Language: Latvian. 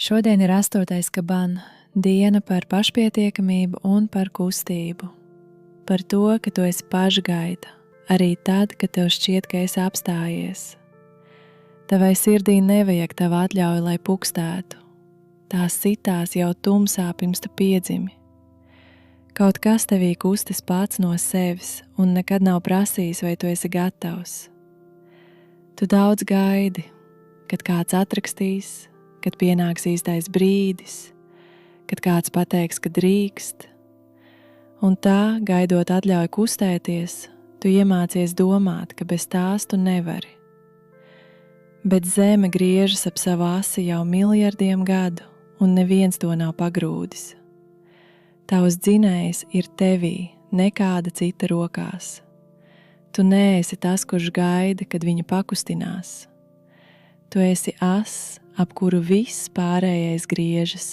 Šodien ir 8. kaban, diena par pašpietiekamību un par kustību. Par to, ka tu esi pašgaita, arī tad, kad tev šķiet, ka esi apstājies. Tavai sirdī nevajag tavu atļauju, lai pukstētu. Tās sitās jau tumsā pirms tu piedzimi. Kaut kas tevī kustas pats no sevis un nekad nav prasījis, vai tu esi gatavs. Tu daudz gaidi, kad kāds atrakstīs, kad pienāks īstais brīdis, kad kāds pateiks, ka drīkst. Un tā, gaidot atļauju kustēties, tu iemācies domāt, ka bez tās tu nevari. Bet zeme griežas ap savu asi jau miljardiem gadu, un neviens to nav pagrūdis. Tavs dzinējs ir tevī, nekāda cita rokās. Tu neesi tas, kurš gaida, kad viņa pakustinās. Tu esi ass, ap kuru viss pārējais griežas.